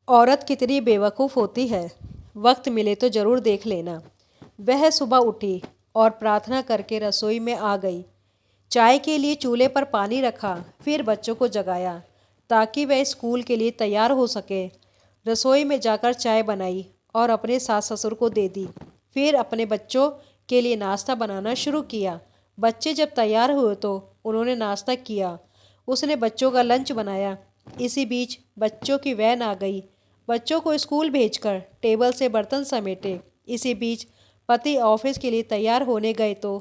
औरत कितनी बेवकूफ़ होती है। वक्त मिले तो ज़रूर देख लेना। वह सुबह उठी और प्रार्थना करके रसोई में आ गई। चाय के लिए चूल्हे पर पानी रखा, फिर बच्चों को जगाया ताकि वह स्कूल के लिए तैयार हो सके। रसोई में जाकर चाय बनाई और अपने सास ससुर को दे दी। फिर अपने बच्चों के लिए नाश्ता बनाना शुरू किया। बच्चे जब तैयार हुए तो उन्होंने नाश्ता किया। उसने बच्चों का लंच बनाया। इसी बीच बच्चों की वैन आ गई। बच्चों को स्कूल भेजकर टेबल से बर्तन समेटे। इसी बीच पति ऑफिस के लिए तैयार होने गए तो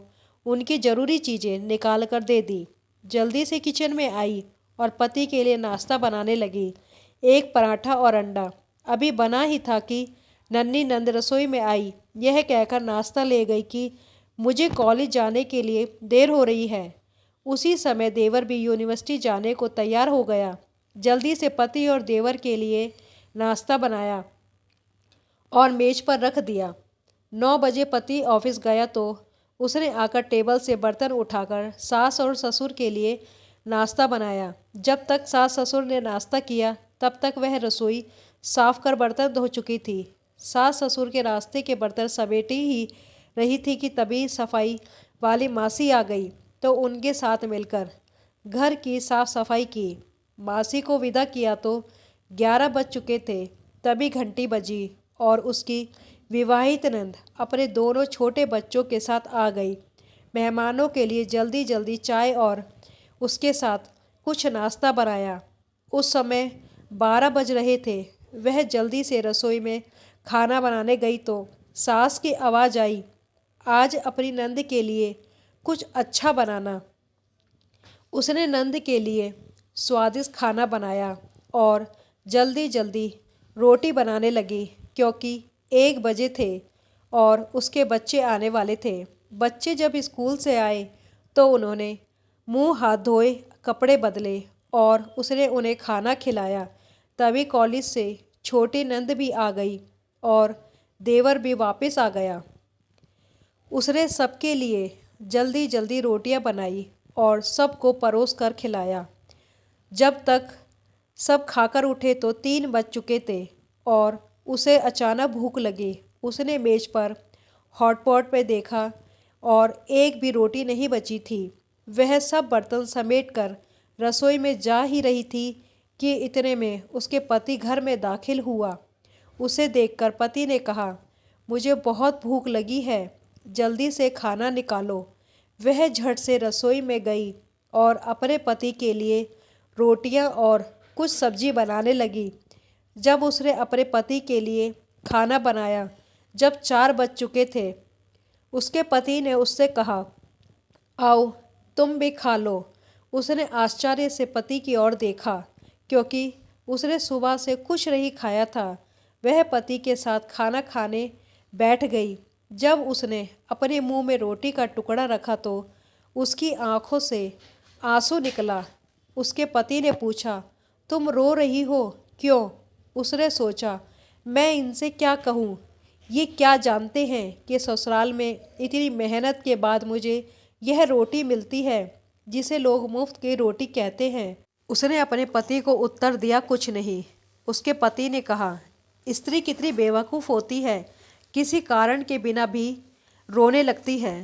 उनकी ज़रूरी चीज़ें निकाल कर दे दी। जल्दी से किचन में आई और पति के लिए नाश्ता बनाने लगी। एक पराठा और अंडा अभी बना ही था कि नन्ही नंद रसोई में आई। यह कहकर नाश्ता ले गई कि मुझे कॉलेज जाने के लिए देर हो रही है। उसी समय देवर भी यूनिवर्सिटी जाने को तैयार हो गया। जल्दी से पति और देवर के लिए नाश्ता बनाया और मेज पर रख दिया। 9 बजे पति ऑफिस गया तो उसने आकर टेबल से बर्तन उठाकर सास और ससुर के लिए नाश्ता बनाया। जब तक सास ससुर ने नाश्ता किया तब तक वह रसोई साफ कर बर्तन धो चुकी थी। सास ससुर के रास्ते के बर्तन समेटी ही रही थी कि तभी सफाई वाली मासी आ गई तो उनके साथ मिलकर घर की साफ सफाई की। मासी को विदा किया तो 11 बज चुके थे। तभी घंटी बजी और उसकी विवाहित नंद अपने दोनों छोटे बच्चों के साथ आ गई। मेहमानों के लिए जल्दी जल्दी चाय और उसके साथ कुछ नाश्ता बनाया। उस समय 12 बज रहे थे। वह जल्दी से रसोई में खाना बनाने गई तो सास की आवाज़ आई, आज अपनी नंद के लिए कुछ अच्छा बनाना। उसने नंद के लिए स्वादिष्ट खाना बनाया और जल्दी जल्दी रोटी बनाने लगी क्योंकि 1 बजे थे और उसके बच्चे आने वाले थे। बच्चे जब स्कूल से आए तो उन्होंने मुंह हाथ धोए, कपड़े बदले और उसने उन्हें खाना खिलाया। तभी कॉलेज से छोटी नंद भी आ गई और देवर भी वापस आ गया। उसने सबके लिए जल्दी जल्दी रोटियां बनाई और सबको परोस कर खिलाया। जब तक सब खाकर उठे तो 3 बज चुके थे और उसे अचानक भूख लगी। उसने मेज पर हॉटपॉट पे देखा और एक भी रोटी नहीं बची थी। वह सब बर्तन समेटकर रसोई में जा ही रही थी कि इतने में उसके पति घर में दाखिल हुआ। उसे देखकर पति ने कहा, मुझे बहुत भूख लगी है, जल्दी से खाना निकालो। वह झट से रसोई में गई और अपने पति के लिए रोटियां और कुछ सब्जी बनाने लगी। जब उसने अपने पति के लिए खाना बनाया, जब 4 बज चुके थे, उसके पति ने उससे कहा, आओ तुम भी खा लो। उसने आश्चर्य से पति की ओर देखा क्योंकि उसने सुबह से कुछ नहीं खाया था। वह पति के साथ खाना खाने बैठ गई। जब उसने अपने मुंह में रोटी का टुकड़ा रखा तो उसकी आंखों से आंसू निकला। उसके पति ने पूछा, तुम रो रही हो, क्यों? उसने सोचा, मैं इनसे क्या कहूँ? ये क्या जानते हैं कि ससुराल में इतनी मेहनत के बाद मुझे यह रोटी मिलती है जिसे लोग मुफ्त की रोटी कहते हैं। उसने अपने पति को उत्तर दिया, कुछ नहीं। उसके पति ने कहा, स्त्री कितनी बेवकूफ़ होती है, किसी कारण के बिना भी रोने लगती है।